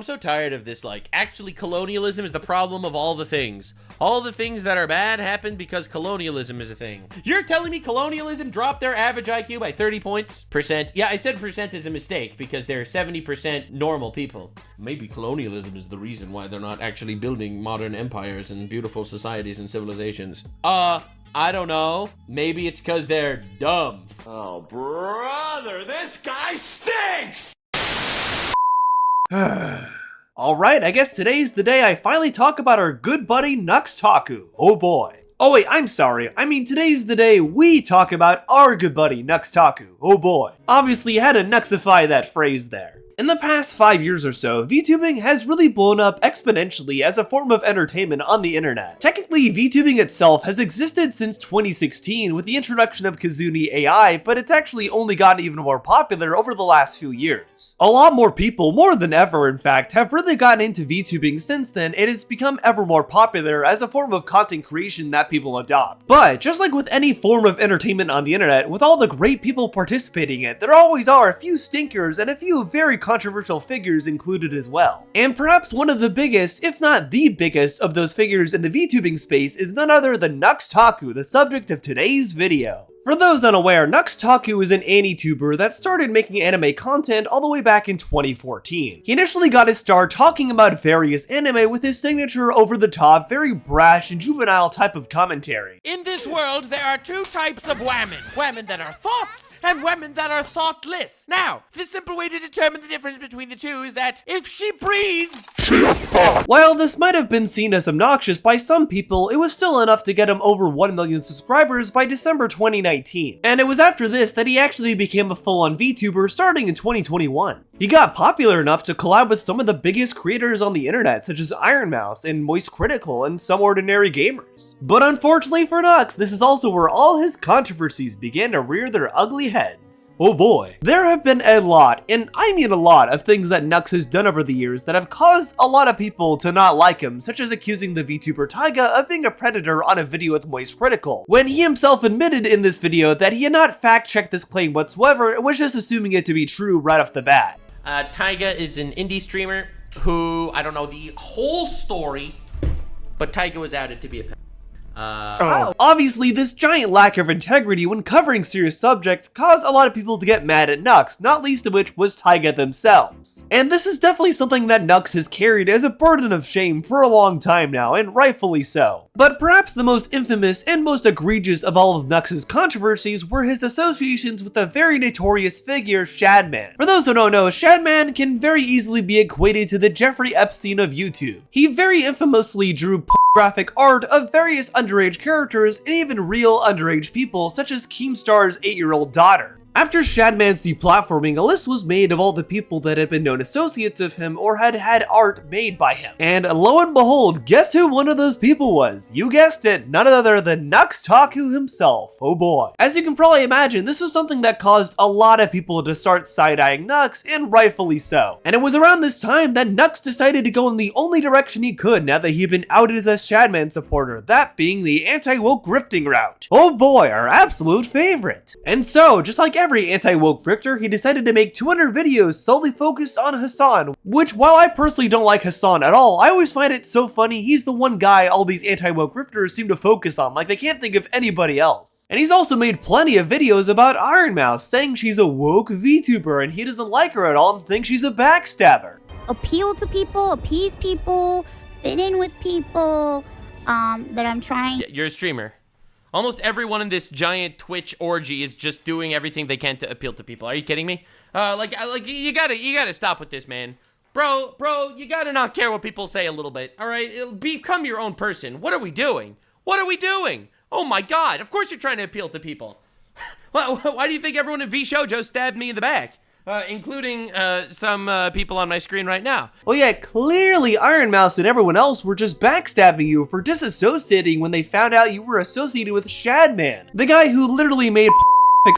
I'm so tired of this, like, actually colonialism is the problem of all the things. All the things that are bad happen because colonialism is a thing. You're telling me colonialism dropped their average IQ by 30 points? Percent. Yeah, I said percent is a mistake because they're 70% normal people. Maybe colonialism is the reason why they're not actually building modern empires and beautiful societies and civilizations. I don't know. Maybe it's because they're dumb. Oh, brother, this guy stinks! Alright, I guess today's the day I finally talk about our good buddy Nux Taku. Oh boy. Oh wait, I'm sorry. I mean, today's the day we talk about our good buddy Nux Taku. Oh boy. Obviously, you had to nuxify that phrase there. In the past 5 years or so, VTubing has really blown up exponentially as a form of entertainment on the internet. Technically, VTubing itself has existed since 2016 with the introduction of Kazuni AI, but it's actually only gotten even more popular over the last few years. A lot more people, more than ever in fact, have really gotten into VTubing since then, and it's become ever more popular as a form of content creation that people adopt. But just like with any form of entertainment on the internet, with all the great people participating in it, there always are a few stinkers and a few very controversial figures included as well. And perhaps one of the biggest, if not the biggest, of those figures in the VTubing space is none other than Nux Taku, the subject of today's video. For those unaware, Nux Taku is an anti-tuber that started making anime content all the way back in 2014. He initially got his start talking about various anime with his signature over-the-top, very brash and juvenile type of commentary. In this world, there are two types of women. Women that are thoughts and women that are thoughtless. Now, the simple way to determine the difference between the two is that if she breathes, while this might have been seen as obnoxious by some people, it was still enough to get him over 1 million subscribers by December 2019. And it was after this that he actually became a full-on VTuber starting in 2021. He got popular enough to collab with some of the biggest creators on the internet, such as Ironmouse and Moist Critical and Some Ordinary Gamers. But unfortunately for Nux, this is also where all his controversies began to rear their ugly heads. Oh boy. There have been a lot, and I mean a lot, of things that Nux has done over the years that have caused a lot of people to not like him, such as accusing the VTuber Taiga of being a predator on a video with Moist Critical, when he himself admitted in this video that he had not fact-checked this claim whatsoever and was just assuming it to be true right off the bat. Taiga is an indie streamer who, I don't know the whole story, but Taiga was outed to be a Obviously, this giant lack of integrity when covering serious subjects caused a lot of people to get mad at Nux, not least of which was Taiga themselves. And this is definitely something that Nux has carried as a burden of shame for a long time now, and rightfully so. But perhaps the most infamous and most egregious of all of Nux's controversies were his associations with the very notorious figure Shadman. For those who don't know, Shadman can very easily be equated to the Jeffrey Epstein of YouTube. He very infamously drew graphic art of various underage characters and even real underage people, such as Keemstar's 8-year-old daughter. After Shadman's deplatforming, a list was made of all the people that had been known associates of him or had had art made by him. And lo and behold, guess who one of those people was? You guessed it, none other than Nux Taku himself. Oh boy. As you can probably imagine, this was something that caused a lot of people to start side-eyeing Nux, and rightfully so. And it was around this time that Nux decided to go in the only direction he could now that he had been outed as a Shadman supporter, that being the anti-woke grifting route. Oh boy, our absolute favorite. And so, just like every anti-woke grifter, he decided to make 200 videos solely focused on Hasan, which while I personally don't like Hasan at all, I always find it so funny he's the one guy all these anti-woke grifters seem to focus on, like they can't think of anybody else. And he's also made plenty of videos about Ironmouse, saying she's a woke VTuber and he doesn't like her at all and thinks she's a backstabber. Appeal to people, appease people, fit in with people, that I'm trying. You're a streamer. Almost everyone in this giant Twitch orgy is just doing everything they can to appeal to people. Are you kidding me? Like you gotta stop with this, man. Bro, you gotta not care what people say a little bit, all right? Become your own person. What are we doing? What are we doing? Oh my God, of course you're trying to appeal to people. Why do you think everyone in VShojo stabbed me in the back? Including some people on my screen right now. Well, yeah, clearly Ironmouse and everyone else were just backstabbing you for disassociating when they found out you were associated with Shadman, the guy who literally made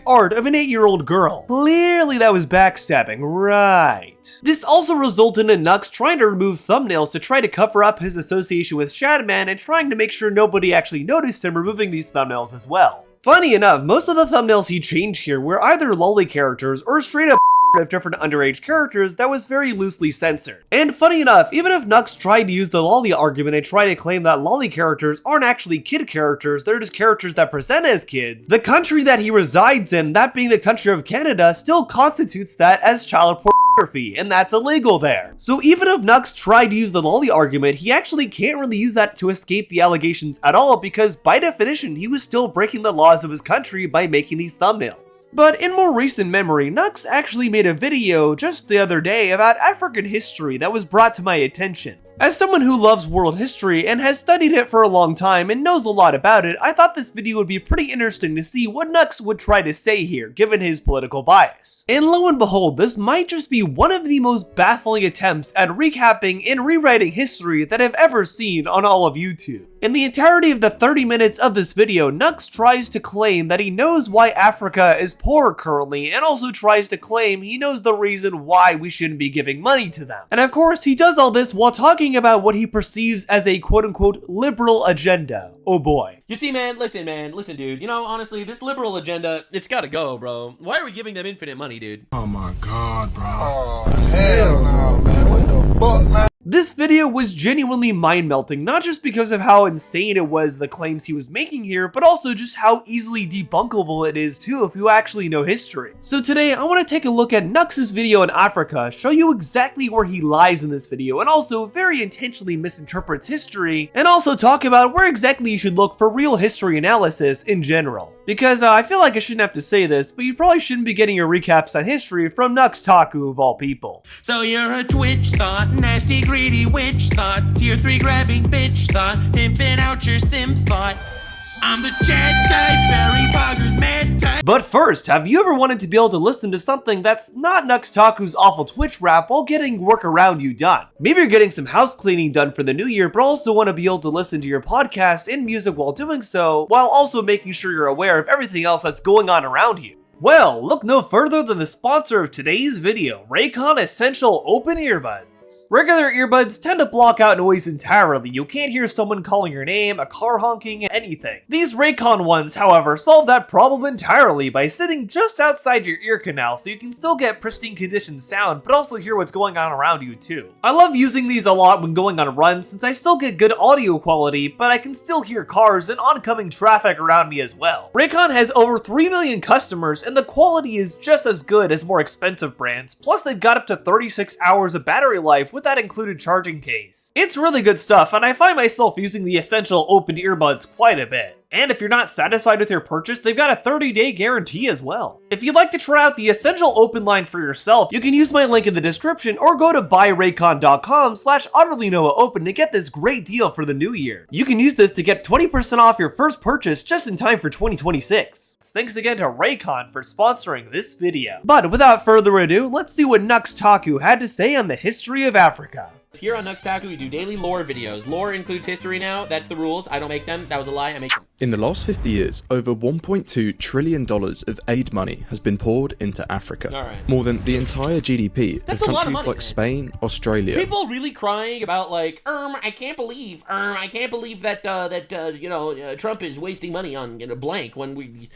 art of an 8-year-old girl. Clearly that was backstabbing, right? This also resulted in Nux trying to remove thumbnails to try to cover up his association with Shadman and trying to make sure nobody actually noticed him removing these thumbnails as well. Funny enough, most of the thumbnails he changed here were either loli characters or straight up of different underage characters that was very loosely censored. And funny enough, even if Nux tried to use the loli argument and try to claim that loli characters aren't actually kid characters, they're just characters that present as kids, the country that he resides in, that being the country of Canada, still constitutes that as child pornography, and that's illegal there. So even if Nux tried to use the loli argument, he actually can't really use that to escape the allegations at all, because by definition, he was still breaking the laws of his country by making these thumbnails. But in more recent memory, Nux actually made a video just the other day about African history that was brought to my attention. As someone who loves world history and has studied it for a long time and knows a lot about it, I thought this video would be pretty interesting to see what Nux would try to say here, given his political bias. And lo and behold, this might just be one of the most baffling attempts at recapping and rewriting history that I've ever seen on all of YouTube. In the entirety of the 30 minutes of this video, Nux tries to claim that he knows why Africa is poor currently, and also tries to claim he knows the reason why we shouldn't be giving money to them. And of course, he does all this while talking about what he perceives as a quote-unquote liberal agenda. Oh boy. You see, man, listen, dude. You know, honestly, this liberal agenda, it's gotta go, bro. Why are we giving them infinite money, dude? Oh my god, bro. Oh, hell no, man. What the fuck, man? This video was genuinely mind-melting, not just because of how insane it was the claims he was making here, but also just how easily debunkable it is too if you actually know history. So today, I want to take a look at Nux's video in Africa, show you exactly where he lies in this video, and also very intentionally misinterprets history, and also talk about where exactly you should look for real history analysis in general. Because I feel like I shouldn't have to say this, but you probably shouldn't be getting your recaps on history from Nux Taku of all people. So you're a twitch thought, nasty greedy witch thought, tier 3 grabbing bitch thought, pimping out your sim thought. I'm the Chad type, Barry Poggers mad type. But first, have you ever wanted to be able to listen to something that's not Nux Taku's awful Twitch rap while getting work around you done? Maybe you're getting some house cleaning done for the new year, but also want to be able to listen to your podcast and music while doing so, while also making sure you're aware of everything else that's going on around you. Well, look no further than the sponsor of today's video, Raycon Essential Open Earbuds. Regular earbuds tend to block out noise entirely. You can't hear someone calling your name, a car honking, anything. These Raycon ones, however, solve that problem entirely by sitting just outside your ear canal so you can still get pristine condition sound, but also hear what's going on around you too. I love using these a lot when going on runs since I still get good audio quality, but I can still hear cars and oncoming traffic around me as well. Raycon has over 3 million customers and the quality is just as good as more expensive brands, plus they've got up to 36 hours of battery life with that included charging case. It's really good stuff, and I find myself using the Essential Open Earbuds quite a bit. And if you're not satisfied with your purchase, they've got a 30-day guarantee as well. If you'd like to try out the Essential Open line for yourself, you can use my link in the description or go to buyraycon.com/utterlynoahopen to get this great deal for the new year. You can use this to get 20% off your first purchase just in time for 2026. Thanks again to Raycon for sponsoring this video. But without further ado, let's see what Nux Taku had to say on the history of Africa. Here on Nux Taku, we do daily lore videos. Lore includes history now. That's the rules. I don't make them. That was a lie. I make them. In the last 50 years, over $1.2 trillion of aid money has been poured into Africa. All right. More than the entire GDP That's of a lot of countries money, like man. Spain, Australia. People really crying about like, I can't believe that Trump is wasting money on blank when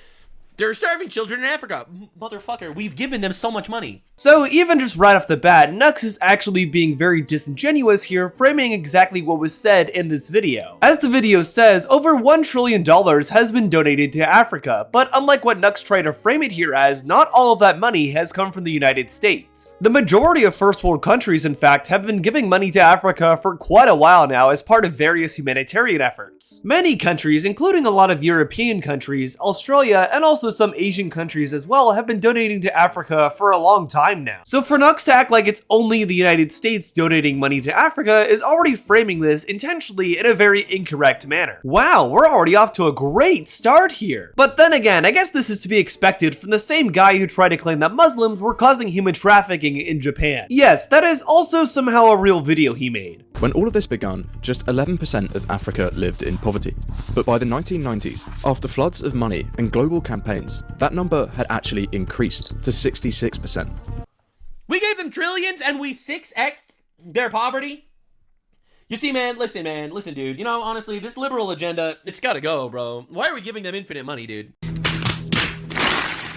they're starving children in Africa. Motherfucker, we've given them so much money. So even just right off the bat, Nux is actually being very disingenuous here, framing exactly what was said in this video. As the video says, over $1 trillion has been donated to Africa, but unlike what Nux tried to frame it here as, not all of that money has come from the United States. The majority of first world countries, in fact, have been giving money to Africa for quite a while now as part of various humanitarian efforts. Many countries, including a lot of European countries, Australia, and also some Asian countries as well, have been donating to Africa for a long time now. So for Nux to act like it's only the United States donating money to Africa is already framing this intentionally in a very incorrect manner. Wow, we're already off to a great start here. But then again, I guess this is to be expected from the same guy who tried to claim that Muslims were causing human trafficking in Japan. Yes, that is also somehow a real video he made. When all of this began, just 11% of Africa lived in poverty. But by the 1990s, after floods of money and global campaigns, that number had actually increased to 66%. We gave them trillions and we 6x'd their poverty. You see, man, listen, dude. You know, honestly, this liberal agenda, it's gotta go, bro. Why are we giving them infinite money, dude?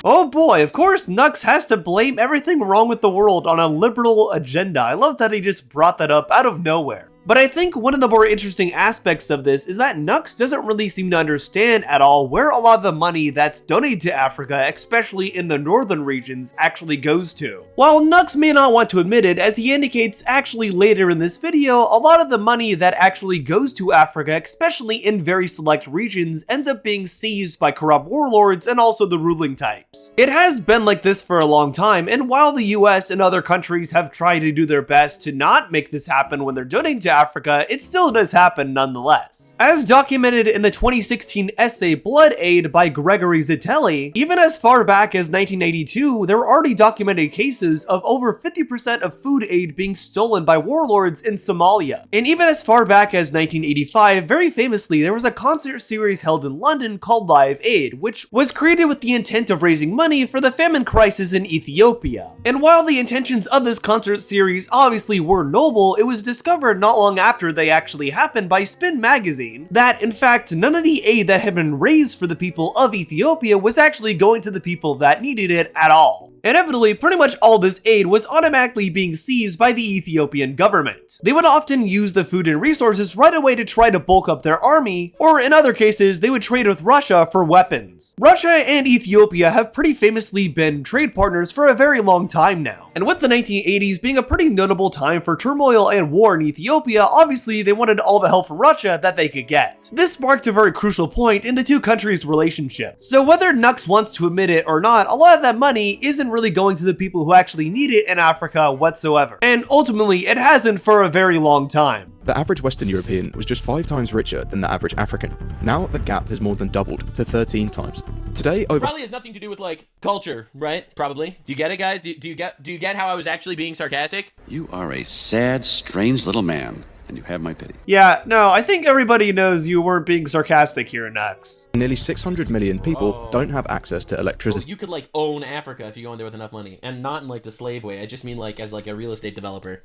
Oh boy, of course Nux has to blame everything wrong with the world on a liberal agenda. I love that he just brought that up out of nowhere. But I think one of the more interesting aspects of this is that Nux doesn't really seem to understand at all where a lot of the money that's donated to Africa, especially in the northern regions, actually goes to. While Nux may not want to admit it, as he indicates actually later in this video, a lot of the money that actually goes to Africa, especially in very select regions, ends up being seized by corrupt warlords and also the ruling types. It has been like this for a long time, and while the US and other countries have tried to do their best to not make this happen when they're donating to Africa, it still does happen nonetheless. As documented in the 2016 essay Blood Aid by Gregory Zitelli, even as far back as 1982, there were already documented cases of over 50% of food aid being stolen by warlords in Somalia. And even as far back as 1985, very famously, there was a concert series held in London called Live Aid, which was created with the intent of raising money for the famine crisis in Ethiopia. And while the intentions of this concert series obviously were noble, it was discovered not long after they actually happened by Spin magazine that, in fact, none of the aid that had been raised for the people of Ethiopia was actually going to the people that needed it at all. Inevitably, pretty much all this aid was automatically being seized by the Ethiopian government. They would often use the food and resources right away to try to bulk up their army, or in other cases, they would trade with Russia for weapons. Russia and Ethiopia have pretty famously been trade partners for a very long time now. And with the 1980s being a pretty notable time for turmoil and war in Ethiopia, obviously they wanted all the help from Russia that they could get. This marked a very crucial point in the two countries' relationship. So whether Nux wants to admit it or not, a lot of that money isn't really going to the people who actually need it in Africa whatsoever. And ultimately, it hasn't for a very long time. The average Western European was just 5 times richer than the average African. Now the gap has more than doubled to 13 times. Today, over Probably has nothing to do with like culture, right? Probably. Do you get it, guys? Do you get how I was actually being sarcastic? You are a sad, strange little man, and you have my pity. Yeah, no, I think everybody knows you weren't being sarcastic here, Nux. nearly 600 million people don't have access to electricity. You could like own Africa if you go in there with enough money, and not in like the slave way. I just mean like as like a real estate developer.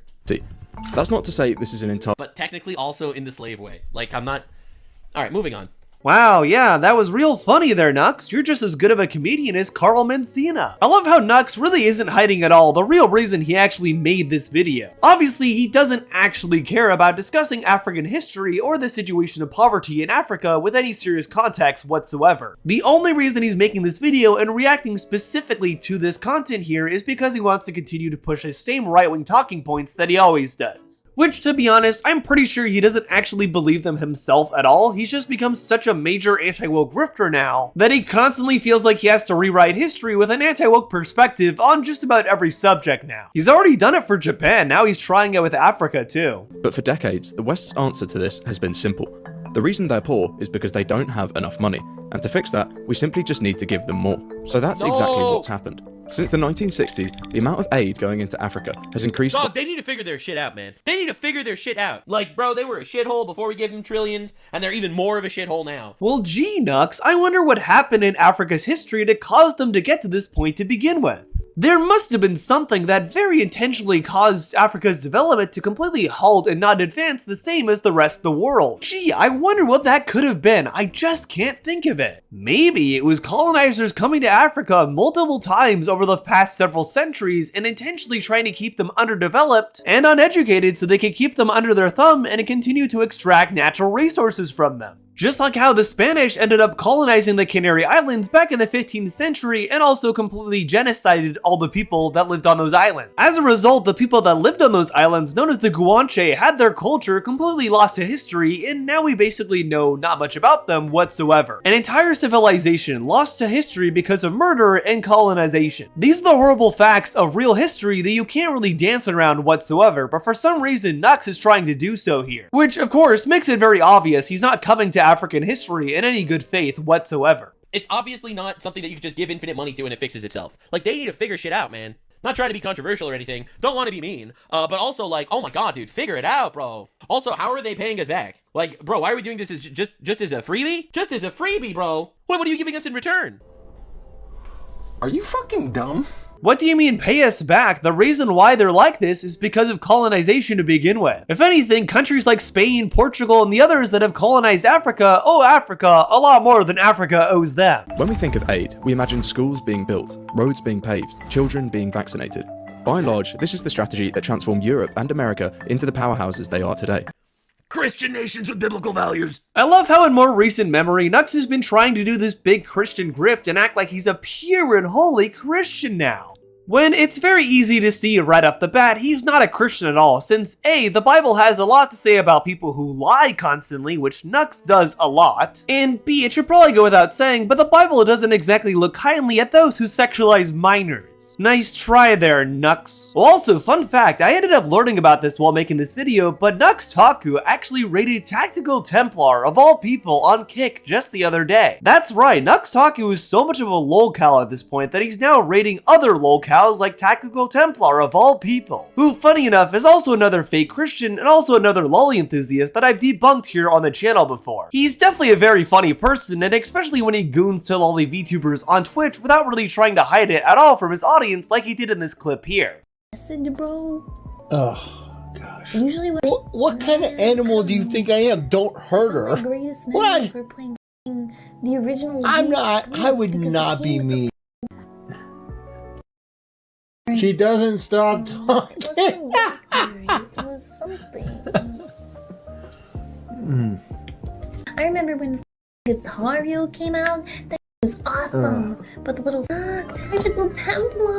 That's not to say this is an entire... But technically also in the slave way. Like I'm not... Alright, moving on. Wow, yeah, that was real funny there, Nux. You're just as good of a comedian as Carl Mencina. I love how Nux really isn't hiding at all the real reason he actually made this video. Obviously, he doesn't actually care about discussing African history or the situation of poverty in Africa with any serious context whatsoever. The only reason he's making this video and reacting specifically to this content here is because he wants to continue to push his same right-wing talking points that he always does. Which, to be honest, I'm pretty sure he doesn't actually believe them himself at all. He's just become such a major anti-woke grifter now that he constantly feels like he has to rewrite history with an anti-woke perspective on just about every subject now. He's already done it for Japan, now he's trying it with Africa too. But for decades, the West's answer to this has been simple. The reason they're poor is because they don't have enough money, and to fix that, we simply just need to give them more. So that's exactly what's happened. Since the 1960s, the amount of aid going into Africa has increased. Dog, they need to figure their shit out, man. They need to figure their shit out. Like, bro, they were a shithole before we gave them trillions, and they're even more of a shithole now. Well, gee, Nux, I wonder what happened in Africa's history to cause them to get to this point to begin with. There must have been something that very intentionally caused Africa's development to completely halt and not advance the same as the rest of the world. Gee, I wonder what that could have been. I just can't think of it. Maybe it was colonizers coming to Africa multiple times over the past several centuries and intentionally trying to keep them underdeveloped and uneducated so they could keep them under their thumb and continue to extract natural resources from them. Just like how the Spanish ended up colonizing the Canary Islands back in the 15th century and also completely genocided all the people that lived on those islands. As a result, the people that lived on those islands, known as the Guanche, had their culture completely lost to history, and now we basically know not much about them whatsoever. An entire civilization lost to history because of murder and colonization. These are the horrible facts of real history that you can't really dance around whatsoever, but for some reason Nux is trying to do so here. Which, of course, makes it very obvious he's not coming to African history in any good faith whatsoever. It's obviously not something that you can just give infinite money to and it fixes itself. Like, they need to figure shit out, man. Not trying to be controversial or anything. Don't want to be mean. But also, like, oh my god, dude, figure it out, bro. Also, how are they paying us back? Like, bro, why are we doing this as just as a freebie? Just as a freebie, bro. What are you giving us in return? Are you fucking dumb? What do you mean pay us back? The reason why they're like this is because of colonization to begin with. If anything, countries like Spain, Portugal, and the others that have colonized Africa owe Africa a lot more than Africa owes them. When we think of aid, we imagine schools being built, roads being paved, children being vaccinated. By and large, this is the strategy that transformed Europe and America into the powerhouses they are today. Christian nations with biblical values. I love how in more recent memory, Nux has been trying to do this big Christian grift and act like he's a pure and holy Christian now. When it's very easy to see right off the bat, he's not a Christian at all, since A, the Bible has a lot to say about people who lie constantly, which Nux does a lot, and B, it should probably go without saying, but the Bible doesn't exactly look kindly at those who sexualize minors. Nice try there, Nux. Also, fun fact, I ended up learning about this while making this video, but Nux Taku actually rated Tactikal Templar, of all people, on Kick just the other day. That's right, Nux Taku is so much of a lolcow at this point that he's now rating other lolcows like Tactikal Templar of all people, who funny enough is also another fake Christian and also another loli enthusiast that I've debunked here on the channel before. He's definitely a very funny person, and especially when he goons to loli vtubers on Twitch without really trying to hide it at all from his audience like he did in this clip here. Listen, bro. Oh, gosh. Usually when What kind of animal do you think I am? Don't hurt her. my greatest What? memories were playing the original. I'm Wii not. I Sports would because not it be came with me. She doesn't stop It talking. wasn't Mercury, it was something. I remember when Guitar Hero came out, that was awesome. But the little Tactical Templar.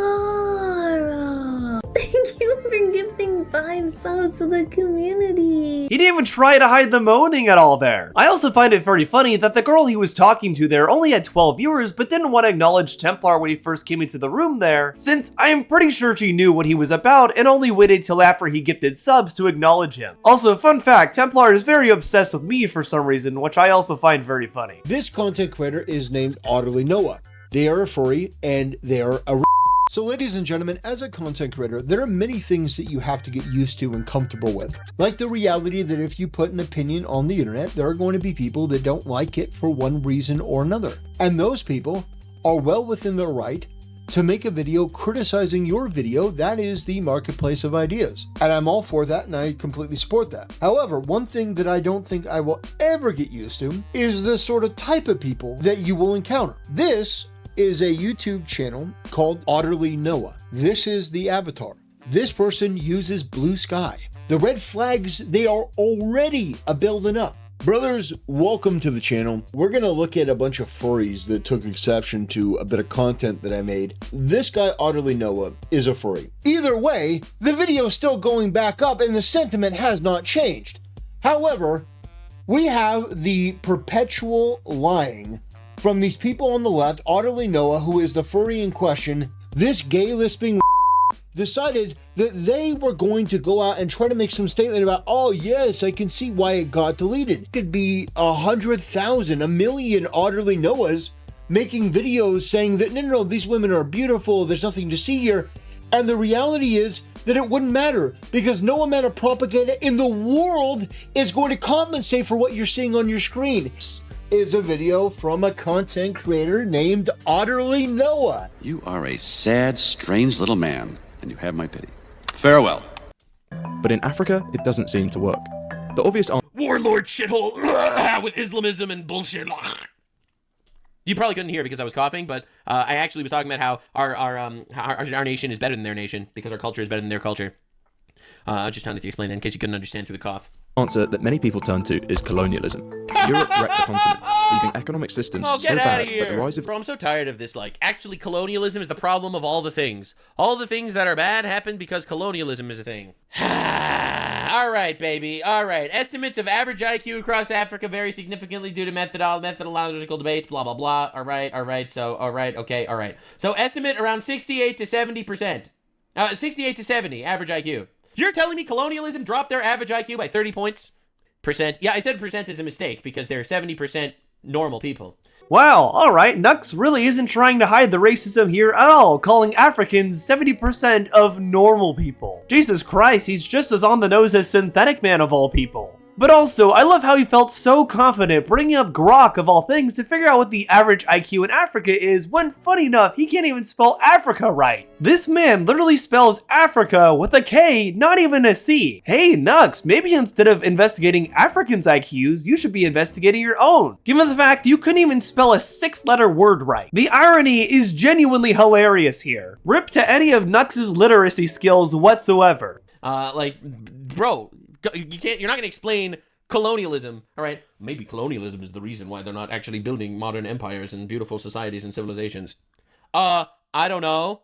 Thank you for gifting 5 subs to the community. He didn't even try to hide the moaning at all there. I also find it very funny that the girl he was talking to there only had 12 viewers but didn't want to acknowledge Templar when he first came into the room there, since I am pretty sure she knew what he was about and only waited till after he gifted subs to acknowledge him. Also, fun fact, Templar is very obsessed with me for some reason, which I also find very funny. This content creator is named Otterly Noah. They are a furry and they are a So ladies and gentlemen, as a content creator, there are many things that you have to get used to and comfortable with. Like the reality that if you put an opinion on the internet, there are going to be people that don't like it for one reason or another. And those people are well within their right to make a video criticizing your video. That is the marketplace of ideas. And I'm all for that and I completely support that. However, one thing that I don't think I will ever get used to is the sort of type of people that you will encounter. This is a YouTube channel called Otterly Noah. This is the avatar. This person uses blue sky. The red flags, they are already a building up. Brothers, welcome to the channel. We're gonna look at a bunch of furries that took exception to a bit of content that I made. This guy, Otterly Noah, is a furry. Either way, the video is still going back up and the sentiment has not changed. However, we have the perpetual lying from these people on the left. Otterly Noah, who is the furry in question, this gay lisping decided that they were going to go out and try to make some statement about, oh yes, I can see why it got deleted. It could be 100,000, 1 million Otterly Noahs making videos saying that no, these women are beautiful, there's nothing to see here. And the reality is that it wouldn't matter because no amount of propaganda in the world is going to compensate for what you're seeing on your screen. Is a video from a content creator named Otterly Noah. You are a sad, strange little man, and you have my pity. Farewell. But in Africa, it doesn't seem to work. The obvious answer Warlord shithole with Islamism and bullshit. You probably couldn't hear because I was coughing, but I actually was talking about how our nation is better than their nation because our culture is better than their culture. Just wanted to explain that in case you couldn't understand through the cough. answer that many people turn to is colonialism. Europe wrecked the continent, leaving economic systems so bad that the rise of... Bro, I'm so tired of this, like, actually colonialism is the problem of all the things. All the things that are bad happen because colonialism is a thing. Alright, baby, alright. Estimates of average IQ across Africa vary significantly due to methodological debates, blah, blah, blah. Alright, okay. So estimate around 68 to 70%. 68 to 70, average IQ. You're telling me colonialism dropped their average IQ by 30 points? Percent. Yeah, I said percent is a mistake because they're 70% normal people. Wow, alright, Nux really isn't trying to hide the racism here at all, calling Africans 70% of normal people. Jesus Christ, he's just as on the nose as Synthetic Man of all people. But also, I love how he felt so confident bringing up grok of all things to figure out what the average IQ in Africa is when, funny enough, he can't even spell Africa right. This man literally spells Africa with a K, not even a C. Hey Nux, maybe instead of investigating Africans' IQs, you should be investigating your own, given the fact you couldn't even spell a 6-letter word right. The irony is genuinely hilarious here. Rip to any of Nux's literacy skills whatsoever. Bro, you're not gonna explain colonialism, all right? Maybe colonialism is the reason why they're not actually building modern empires and beautiful societies and civilizations. I don't know.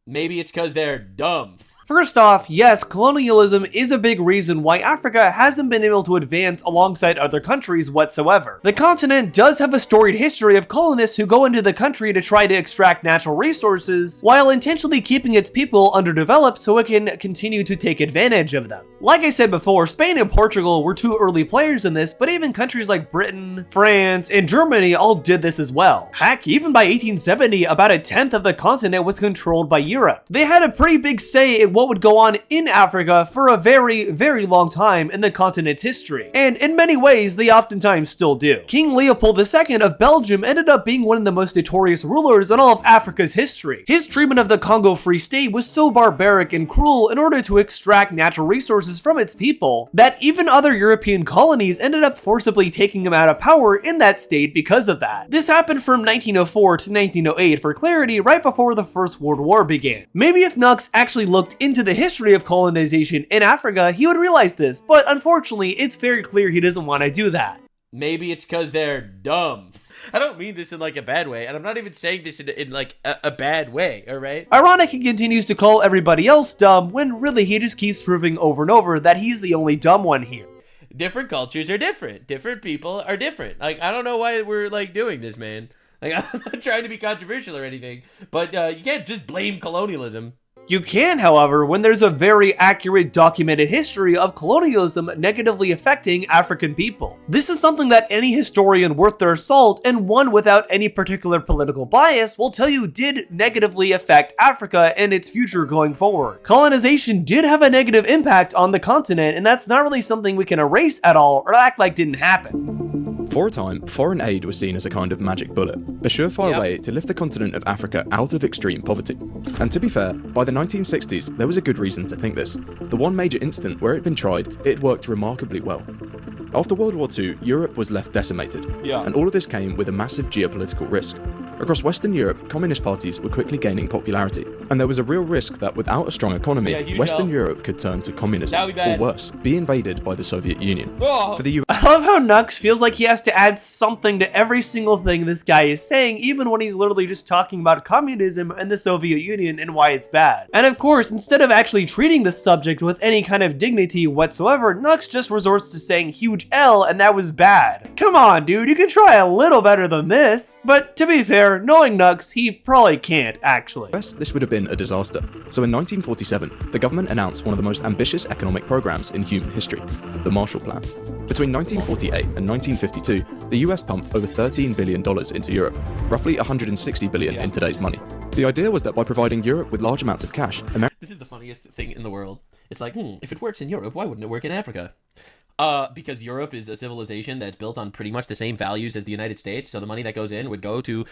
Maybe it's because they're dumb. First off, yes, colonialism is a big reason why Africa hasn't been able to advance alongside other countries whatsoever. The continent does have a storied history of colonists who go into the country to try to extract natural resources, while intentionally keeping its people underdeveloped so it can continue to take advantage of them. Like I said before, Spain and Portugal were two early players in this, but even countries like Britain, France, and Germany all did this as well. Heck, even by 1870, about a tenth of the continent was controlled by Europe. They had a pretty big say in what would go on in Africa for a very, very long time in the continent's history, and in many ways they oftentimes still do. King Leopold II of Belgium ended up being one of the most notorious rulers in all of Africa's history. His treatment of the Congo Free State was so barbaric and cruel in order to extract natural resources from its people that even other European colonies ended up forcibly taking him out of power in that state because of that. This happened from 1904 to 1908 for clarity, right before the First World War began. Maybe if Nux actually looked into the history of colonization in Africa, he would realize this, but unfortunately, it's very clear he doesn't want to do that. Maybe it's because they're dumb. I don't mean this in like a bad way, and I'm not even saying this in like a bad way, alright? Ironic he continues to call everybody else dumb when really he just keeps proving over and over that he's the only dumb one here. Different cultures are different. Different people are different. Like, I don't know why we're like doing this, man. Like, I'm not trying to be controversial or anything, but you can't just blame colonialism. You can, however, when there's a very accurate documented history of colonialism negatively affecting African people. This is something that any historian worth their salt, and one without any particular political bias, will tell you did negatively affect Africa and its future going forward. Colonization did have a negative impact on the continent, and that's not really something we can erase at all or act like didn't happen. For a time, foreign aid was seen as a kind of magic bullet, a surefire way to lift the continent of Africa out of extreme poverty. And to be fair, by the 1960s, there was a good reason to think this. The one major instant where it had been tried, it worked remarkably well. After World War II, Europe was left decimated, and all of this came with a massive geopolitical risk. Across Western Europe, communist parties were quickly gaining popularity, and there was a real risk that without a strong economy, Western Europe could turn to communism, or worse, be invaded by the Soviet Union. For the I love how Nux feels like he has to add something to every single thing this guy is saying, even when he's literally just talking about communism and the Soviet Union and why it's bad. And of course, instead of actually treating the subject with any kind of dignity whatsoever, Nux just resorts to saying huge L and that was bad. Come on, dude, you can try a little better than this. But to be fair, knowing Nux, he probably can't, actually. This would have been a disaster. So in 1947, the government announced one of the most ambitious economic programs in human history, the Marshall Plan. Between 1948 and 1952, the US pumped over $13 billion into Europe, roughly $160 billion in today's money. The idea was that by providing Europe with large amounts of cash, This is the funniest thing in the world. It's like, if it works in Europe, why wouldn't it work in Africa? Because Europe is a civilization that's built on pretty much the same values as the United States, so the money that goes in would go to,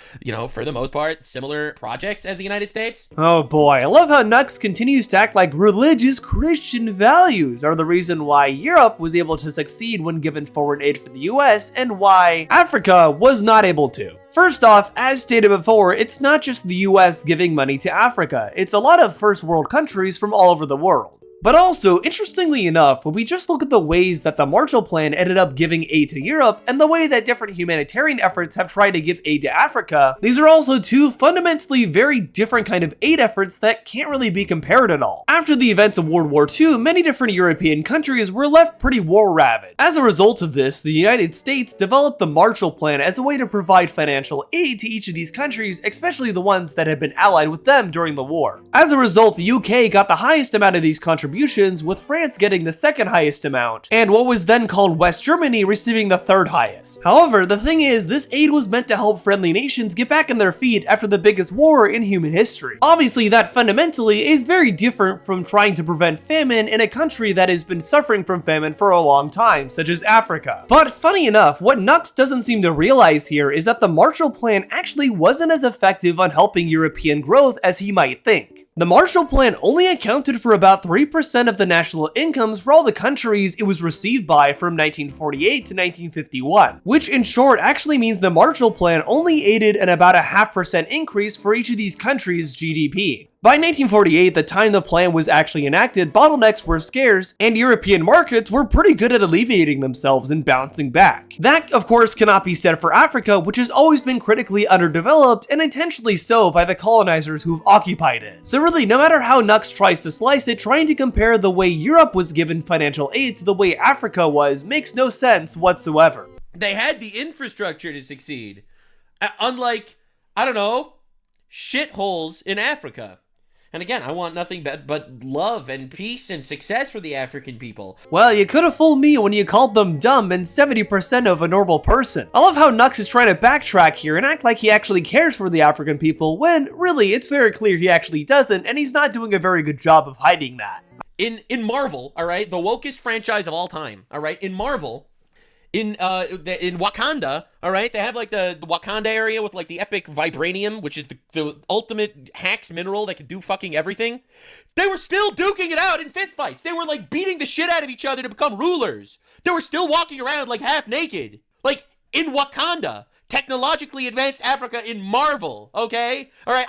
for the most part, similar projects as the United States. Oh boy, I love how Nux continues to act like religious Christian values are the reason why Europe was able to succeed when given foreign aid from the US, and why Africa was not able to. First off, as stated before, it's not just the US giving money to Africa, it's a lot of first world countries from all over the world. But also, interestingly enough, when we just look at the ways that the Marshall Plan ended up giving aid to Europe and the way that different humanitarian efforts have tried to give aid to Africa, these are also two fundamentally very different kind of aid efforts that can't really be compared at all. After the events of World War II, many different European countries were left pretty war-ravaged. As a result of this, the United States developed the Marshall Plan as a way to provide financial aid to each of these countries, especially the ones that had been allied with them during the war. As a result, the UK got the highest amount of these contributions contributions, with France getting the second highest amount, and what was then called West Germany receiving the third highest. However, the thing is, this aid was meant to help friendly nations get back on their feet after the biggest war in human history. Obviously, that fundamentally is very different from trying to prevent famine in a country that has been suffering from famine for a long time, such as Africa. But funny enough, what Nux doesn't seem to realize here is that the Marshall Plan actually wasn't as effective on helping European growth as he might think. The Marshall Plan only accounted for about 3% of the national incomes for all the countries it was received by from 1948 to 1951, which in short actually means the Marshall Plan only aided an about a 0.5% increase for each of these countries' GDP. By 1948, the time the plan was actually enacted, bottlenecks were scarce, and European markets were pretty good at alleviating themselves and bouncing back. That, of course, cannot be said for Africa, which has always been critically underdeveloped, and intentionally so by the colonizers who've occupied it. So really, no matter how Nux tries to slice it, trying to compare the way Europe was given financial aid to the way Africa was makes no sense whatsoever. They had the infrastructure to succeed. Unlike, I don't know, shitholes in Africa. And again, I want nothing but love and peace and success for the African people. Well, you could have fooled me when you called them dumb and 70% of a normal person. I love how Nux is trying to backtrack here and act like he actually cares for the African people, when really it's very clear he actually doesn't, and he's not doing a very good job of hiding that. In Marvel, all right, the wokest franchise of all time, all right, in Marvel, in Wakanda, all right, they have like the Wakanda area with like the epic vibranium, which is the ultimate hacks mineral that can do fucking everything. They were still duking it out in fistfights. They were like beating the shit out of each other to become rulers. They were still walking around like half naked. Like in Wakanda, technologically advanced Africa in Marvel, okay? All right,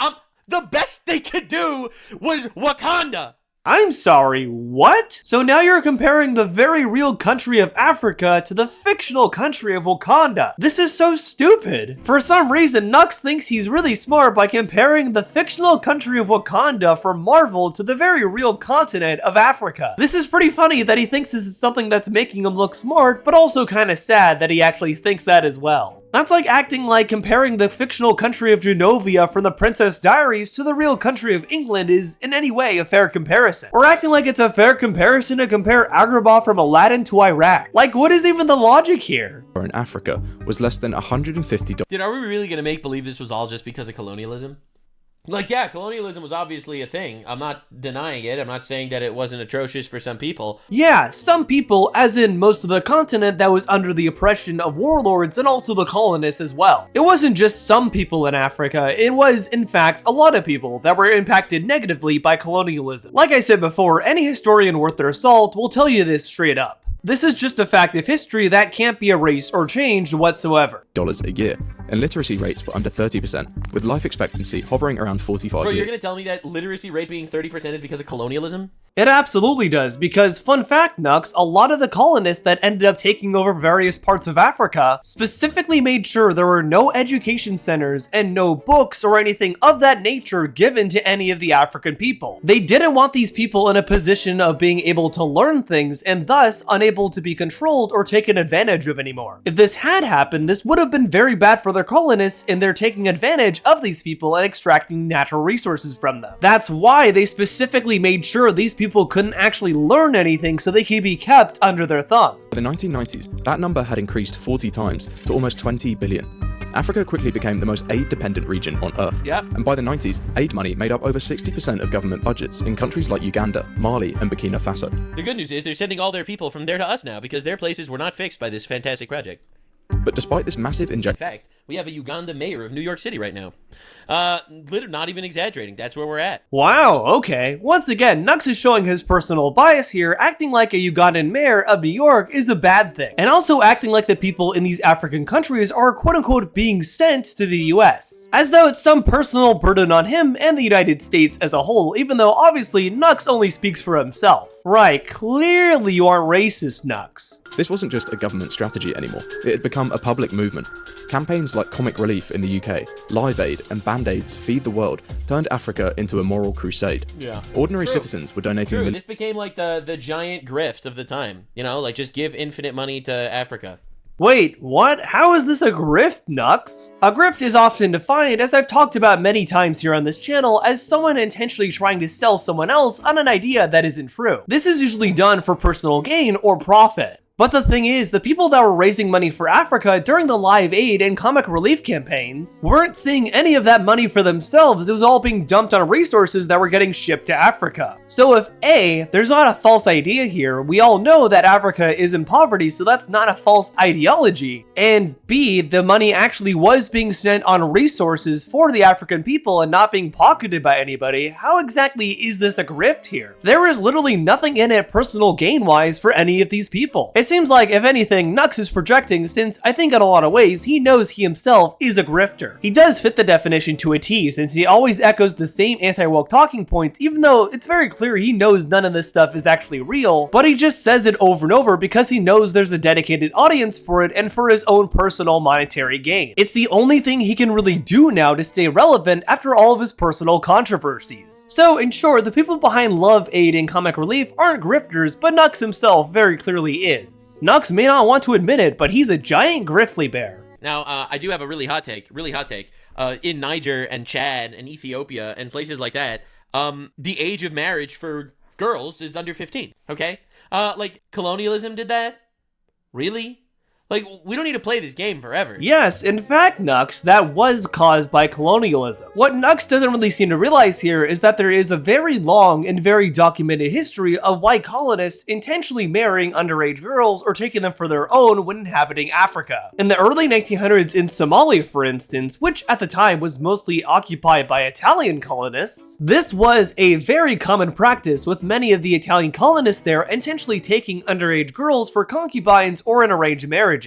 the best they could do was Wakanda. I'm sorry, what? So now you're comparing the very real country of Africa to the fictional country of Wakanda. This is so stupid. For some reason, Nux thinks he's really smart by comparing the fictional country of Wakanda from Marvel to the very real continent of Africa. This is pretty funny that he thinks this is something that's making him look smart, but also kind of sad that he actually thinks that as well. That's like acting like comparing the fictional country of Genovia from the Princess Diaries to the real country of England is in any way a fair comparison. Or acting like it's a fair comparison to compare Agrabah from Aladdin to Iraq. Like, what is even the logic here? In Africa was less than $150. Dude, are we really gonna make believe this was all just because of colonialism? Like, yeah, colonialism was obviously a thing. I'm not denying it. I'm not saying that it wasn't atrocious for some people. Yeah, some people, as in most of the continent that was under the oppression of warlords and also the colonists as well. It wasn't just some people in Africa, it was, in fact, a lot of people that were impacted negatively by colonialism. Like I said before, any historian worth their salt will tell you this straight up. This is just a fact of history that can't be erased or changed whatsoever. A year, and literacy rates were under 30%, with life expectancy hovering around 45 Bro, years. you're gonna tell me that literacy rate being 30% is because of colonialism? It absolutely does, because fun fact, Nux, a lot of the colonists that ended up taking over various parts of Africa specifically made sure there were no education centers and no books or anything of that nature given to any of the African people. They didn't want these people in a position of being able to learn things and thus unable to be controlled or taken advantage of anymore. If this had happened, this would have been very bad for their colonists in their taking advantage of these people and extracting natural resources from them. That's why they specifically made sure these people couldn't actually learn anything so they could be kept under their thumb. By the 1990s, that number had increased 40 times to almost 20 billion. Africa quickly became the most aid-dependent region on Earth. Yep. And by the 90s, aid money made up over 60% of government budgets in countries like Uganda, Mali, and Burkina Faso. The good news is they're sending all their people from there to us now because their places were not fixed by this fantastic project. But despite this massive In injection, fact, we have a Uganda mayor of New York City right now. Not even exaggerating. That's where we're at. Wow, okay. Once again, Nux is showing his personal bias here, acting like a Ugandan mayor of New York is a bad thing. And also acting like the people in these African countries are quote-unquote being sent to the US. As though it's some personal burden on him and the United States as a whole, even though obviously Nux only speaks for himself. Right, clearly you aren't racist, Nux. this wasn't just a government strategy anymore. It had become a public movement. Campaigns like Comic Relief in the UK, Live Aid, and Band-Aid's Feed the World turned Africa into a moral crusade. Yeah. Ordinary citizens were donating... This became like the giant grift of the time. You know, like just give infinite money to Africa. Wait, what? How is this a grift, Nux? A grift is often defined, as I've talked about many times here on this channel, as someone intentionally trying to sell someone else on an idea that isn't true. This is usually done for personal gain or profit. But the thing is, the people that were raising money for Africa during the Live Aid and comic relief campaigns weren't seeing any of that money for themselves. It was all being dumped on resources that were getting shipped to Africa. So if A, there's not a false idea here, we all know that Africa is in poverty, so that's not a false ideology, and B, the money actually was being spent on resources for the African people and not being pocketed by anybody, how exactly is this a grift here? There is literally nothing in it personal gain-wise for any of these people. It seems like, if anything, Nux is projecting, since I think in a lot of ways he knows he himself is a grifter. He does fit the definition to a T, since he always echoes the same anti-woke talking points, even though it's very clear he knows none of this stuff is actually real, but he just says it over and over because he knows there's a dedicated audience for it and for his own personal monetary gain. It's the only thing he can really do now to stay relevant after all of his personal controversies. So in short, the people behind Love Aid and Comic Relief aren't grifters, but Nux himself very clearly is. Nux may not want to admit it, but he's a giant Griftly Bear. Now, I do have a really hot take. In Niger and Chad and Ethiopia and places like that, the age of marriage for girls is under 15, okay? Like, colonialism did that? Really? Like, we don't need to play this game forever. Yes, in fact, Nux, that was caused by colonialism. What Nux doesn't really seem to realize here is that there is a very long and very documented history of white colonists intentionally marrying underage girls or taking them for their own when inhabiting Africa. In the early 1900s in Somalia, for instance, which at the time was mostly occupied by Italian colonists, this was a very common practice, with many of the Italian colonists there intentionally taking underage girls for concubines or in arranged marriage.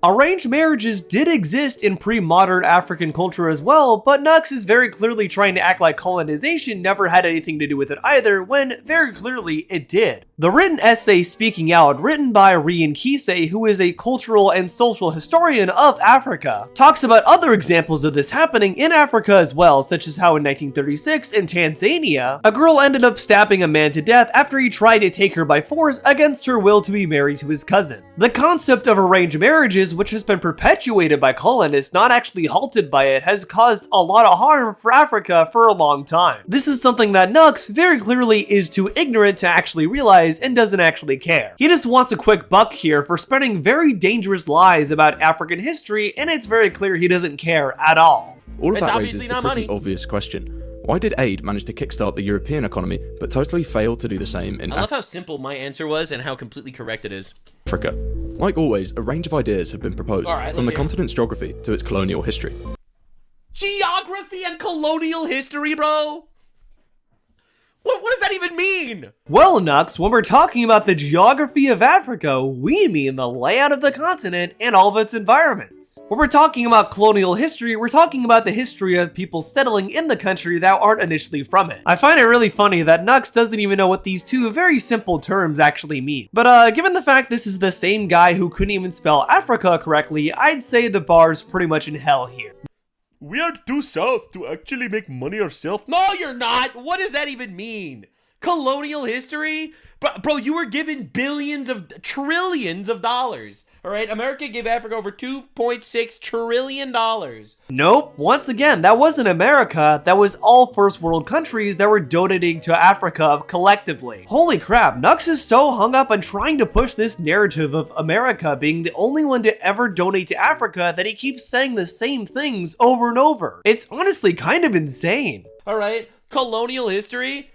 Arranged marriages did exist in pre-modern African culture as well, but Nux is very clearly trying to act like colonization never had anything to do with it either, when very clearly it did. The written essay Speaking Out, written by Rian Kise, who is a cultural and social historian of Africa, talks about other examples of this happening in Africa as well, such as how in 1936 in Tanzania, a girl ended up stabbing a man to death after he tried to take her by force against her will to be married to his cousin. The concept of arranged marriages, which has been perpetuated by colonists, not actually halted by it, has caused a lot of harm for Africa for a long time. This is something that Nux very clearly is too ignorant to actually realize and doesn't actually care. He just wants a quick buck here for spreading very dangerous lies about African history, and it's very clear he doesn't care at all. All of It's that obviously raises the not pretty money. obvious question. Why did aid manage to kickstart the European economy, but totally fail to do the same in I love how simple my answer was and how completely correct it is. Africa? Like always, a range of ideas have been proposed, All right, from the let's hear it. continent's geography to its colonial history. Geography and colonial history, bro? What does that even mean? Well, Nux, when we're talking about the geography of Africa, we mean the layout of the continent and all of its environments. When we're talking about colonial history, we're talking about the history of people settling in the country that aren't initially from it. I find it really funny that Nux doesn't even know what these two very simple terms actually mean. But given the fact this is the same guy who couldn't even spell Africa correctly, I'd say the bar's pretty much in hell here. We are too south to actually make money ourselves. No, you're not. What does that even mean? Colonial history? Bro, you were given trillions of dollars. All right, America gave Africa over $2.6 trillion. Nope, once again, that wasn't America, that was all first world countries that were donating to Africa collectively. Holy crap, Nux is so hung up on trying to push this narrative of America being the only one to ever donate to Africa that he keeps saying the same things over and over. It's honestly kind of insane. All right, colonial history?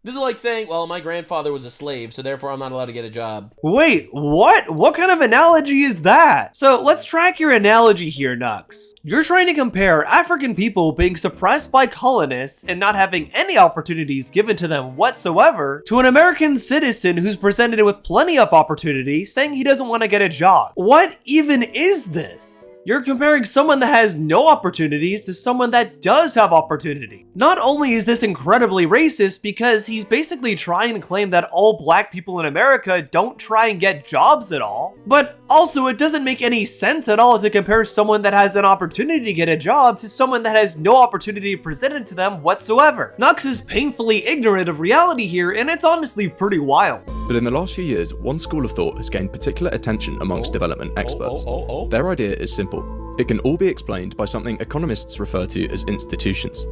This is like saying, well, my grandfather was a slave, so therefore I'm not allowed to get a job. Wait, what? What kind of analogy is that? So let's track your analogy here, Nux. You're trying to compare African people being suppressed by colonists and not having any opportunities given to them whatsoever to an American citizen who's presented with plenty of opportunity saying he doesn't want to get a job. What even is this? You're comparing someone that has no opportunities to someone that does have opportunity. Not only is this incredibly racist because he's basically trying to claim that all black people in America don't try and get jobs at all, but also it doesn't make any sense at all to compare someone that has an opportunity to get a job to someone that has no opportunity presented to them whatsoever. Nux is painfully ignorant of reality here, and it's honestly pretty wild. But in the last few years, one school of thought has gained particular attention amongst development experts. Their idea is simple. It can all be explained by something economists refer to as institutions.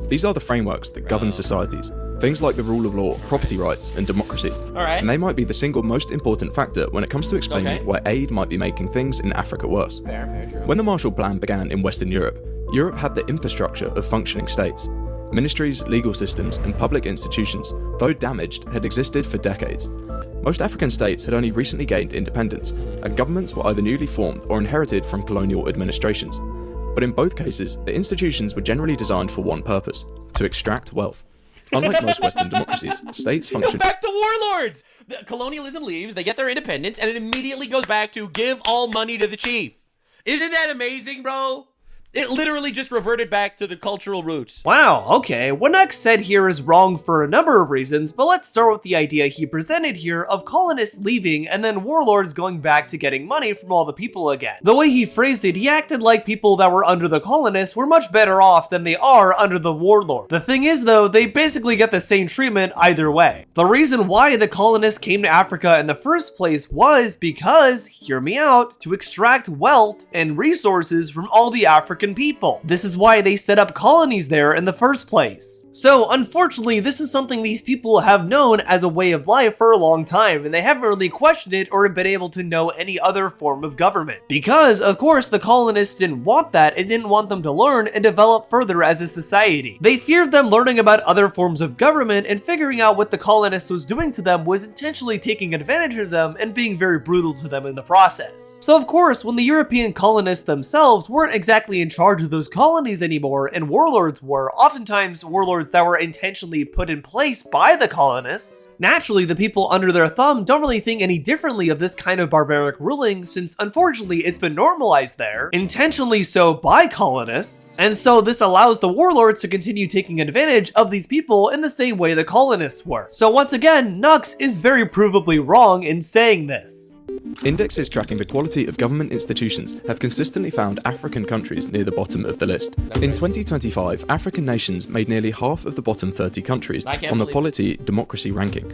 These are the frameworks that govern societies, things like the rule of law, property rights, and democracy. And they might be the single most important factor when it comes to explaining why aid might be making things in Africa worse. Very true. When the Marshall Plan began in Western Europe, Europe had the infrastructure of functioning states. Ministries, legal systems, and public institutions, though damaged, had existed for decades. Most African states had only recently gained independence, and governments were either newly formed or inherited from colonial administrations. But in both cases, the institutions were generally designed for one purpose: to extract wealth. Unlike most Western democracies, states function... Back to warlords! The colonialism leaves, they get their independence, and it immediately goes back to give all money to the chief. Isn't that amazing, bro? It literally just reverted back to the cultural roots. Wow, okay, what Nux said here is wrong for a number of reasons, but let's start with the idea he presented here of colonists leaving and then warlords going back to getting money from all the people again. The way he phrased it, he acted like people that were under the colonists were much better off than they are under the warlord. The thing is though, they basically get the same treatment either way. The reason why the colonists came to Africa in the first place was because, hear me out, to extract wealth and resources from all the African people. This is why they set up colonies there in the first place. So unfortunately, this is something these people have known as a way of life for a long time, and they haven't really questioned it or been able to know any other form of government. Because, of course, the colonists didn't want that and didn't want them to learn and develop further as a society. They feared them learning about other forms of government and figuring out what the colonists was doing to them was intentionally taking advantage of them and being very brutal to them in the process. So of course, when the European colonists themselves weren't exactly in charge of those colonies anymore and warlords were, oftentimes warlords that were intentionally put in place by the colonists, naturally the people under their thumb don't really think any differently of this kind of barbaric ruling since unfortunately it's been normalized there, intentionally so by colonists, and so this allows the warlords to continue taking advantage of these people in the same way the colonists were. So once again, Nux is very provably wrong in saying this. Indexes tracking the quality of government institutions have consistently found African countries near the bottom of the list. In 2025, African nations made nearly half of the bottom 30 countries on the Polity Democracy ranking.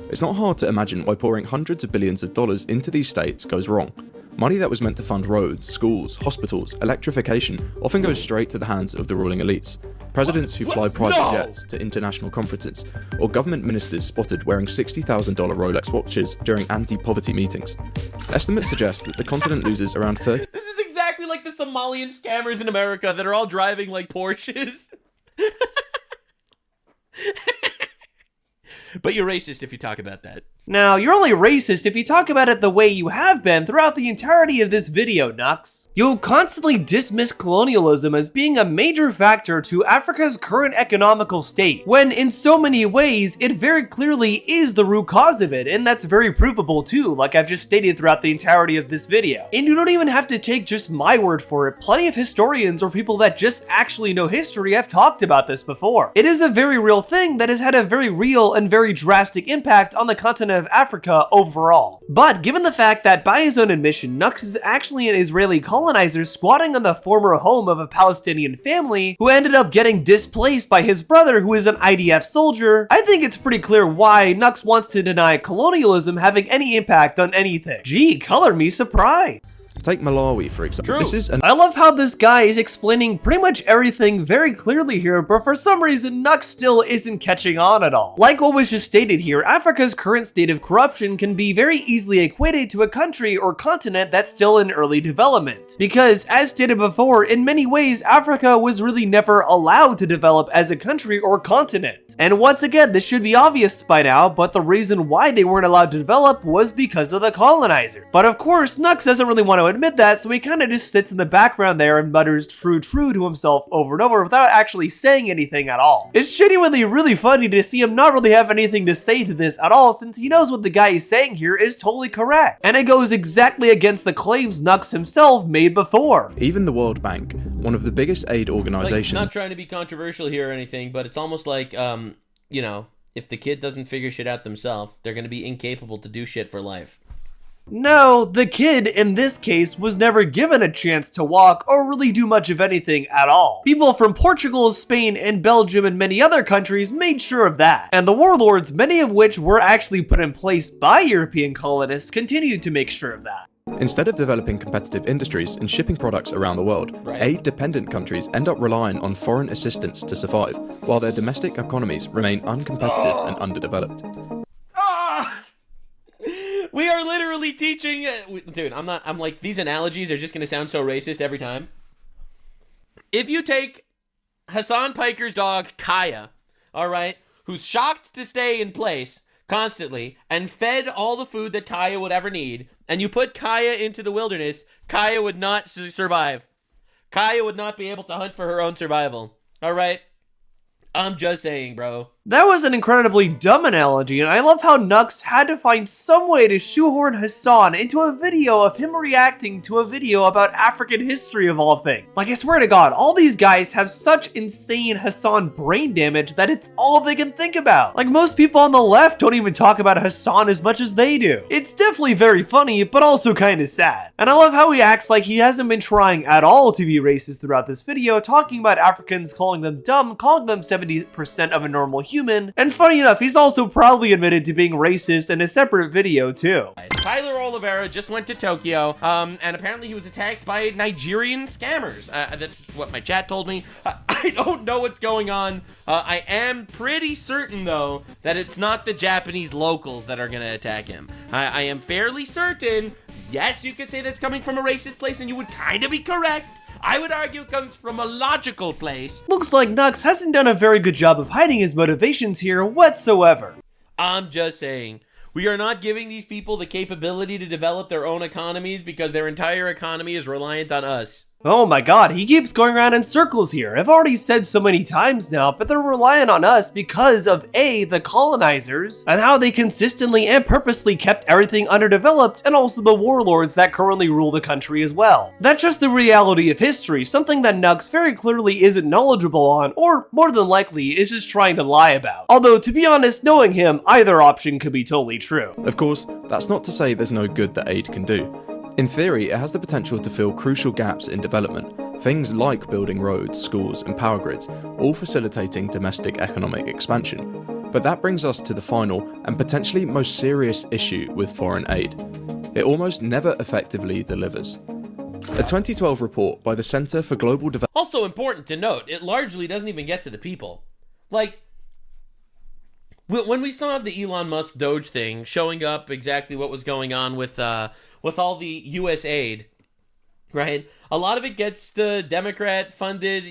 It's not hard to imagine why pouring hundreds of billions of dollars into these states goes wrong. Money that was meant to fund roads, schools, hospitals, electrification often goes straight to the hands of the ruling elites. Presidents who fly private jets to international conferences, or government ministers spotted wearing $60,000 Rolex watches during anti-poverty meetings. Estimates suggest that the continent loses around 30... This is exactly like the Somalian scammers in America that are all driving like Porsches. But you're racist if you talk about that. Now, you're only racist if you talk about it the way you have been throughout the entirety of this video, Nux. You constantly dismiss colonialism as being a major factor to Africa's current economical state, when in so many ways, it very clearly is the root cause of it, and that's very provable too, like I've just stated throughout the entirety of this video. And you don't even have to take just my word for it, plenty of historians or people that just actually know history have talked about this before. It is a very real thing that has had a very real and very drastic impact on the continent of Africa overall. But given the fact that by his own admission, Nux is actually an Israeli colonizer squatting on the former home of a Palestinian family who ended up getting displaced by his brother who is an IDF soldier, I think it's pretty clear why Nux wants to deny colonialism having any impact on anything. Gee, color me surprised. Take Malawi, for example. This is I love how this guy is explaining pretty much everything very clearly here, but for some reason, Nux still isn't catching on at all. Like what was just stated here, Africa's current state of corruption can be very easily equated to a country or continent that's still in early development. Because, as stated before, in many ways, Africa was really never allowed to develop as a country or continent. And once again, this should be obvious by now, but the reason why they weren't allowed to develop was because of the colonizer. But of course, Nux doesn't really want to admit that, so he kind of just sits in the background there and mutters true to himself over and over without actually saying anything at all. It's genuinely really funny to see him not really have anything to say to this at all, since he knows what the guy is saying here is totally correct. And it goes exactly against the claims Nux himself made before. Even the World Bank, one of the biggest aid organizations... Like, not trying to be controversial here or anything, but it's almost like, you know, if the kid doesn't figure shit out themselves, they're going to be incapable to do shit for life. No, the kid in this case was never given a chance to walk or really do much of anything at all. People from Portugal, Spain, and Belgium and many other countries made sure of that, and the warlords, many of which were actually put in place by European colonists, continued to make sure of that. Instead of developing competitive industries and shipping products around the world, aid-dependent countries end up relying on foreign assistance to survive, while their domestic economies remain uncompetitive and underdeveloped. We are literally teaching... Dude, I'm like, these analogies are just going to sound so racist every time. If you take Hasan Piker's dog, Kaya, alright, who's shocked to stay in place constantly, and fed all the food that Kaya would ever need, and you put Kaya into the wilderness, Kaya would not survive. Kaya would not be able to hunt for her own survival. Alright? I'm just saying, bro. That was an incredibly dumb analogy, and I love how Nux had to find some way to shoehorn Hasan into a video of him reacting to a video about African history of all things. Like, I swear to God, all these guys have such insane Hasan brain damage that it's all they can think about. Like, most people on the left don't even talk about Hasan as much as they do. It's definitely very funny, but also kinda sad. And I love how he acts like he hasn't been trying at all to be racist throughout this video, talking about Africans, calling them dumb, calling them 70% of a normal human, and funny enough, he's also proudly admitted to being racist in a separate video too. Tyler Oliveira just went to Tokyo, and apparently he was attacked by Nigerian scammers. That's what my chat told me. I don't know what's going on. I am pretty certain, though, that it's not the Japanese locals that are gonna attack him. I am fairly certain, yes, you could say that's coming from a racist place, and you would kind of be correct. I would argue it comes from a logical place. Looks like Nux hasn't done a very good job of hiding his motivations here whatsoever. I'm just saying, we are not giving these people the capability to develop their own economies because their entire economy is reliant on us. Oh my god, he keeps going around in circles here. I've already said so many times now, but they're relying on us because of A, the colonizers, and how they consistently and purposely kept everything underdeveloped, and also the warlords that currently rule the country as well. That's just the reality of history, something that Nux very clearly isn't knowledgeable on, or more than likely is just trying to lie about. Although, to be honest, knowing him, either option could be totally true. Of course, that's not to say there's no good that aid can do. In theory, it has the potential to fill crucial gaps in development, things like building roads, schools, and power grids, all facilitating domestic economic expansion. But that brings us to the final and potentially most serious issue with foreign aid. It almost never effectively delivers. A 2012 report by the Center for Global Development... Also important to note, it largely doesn't even get to the people. Like, when we saw the Elon Musk Doge thing showing up exactly what was going on with all the U.S. aid, right? A lot of it gets to Democrat-funded,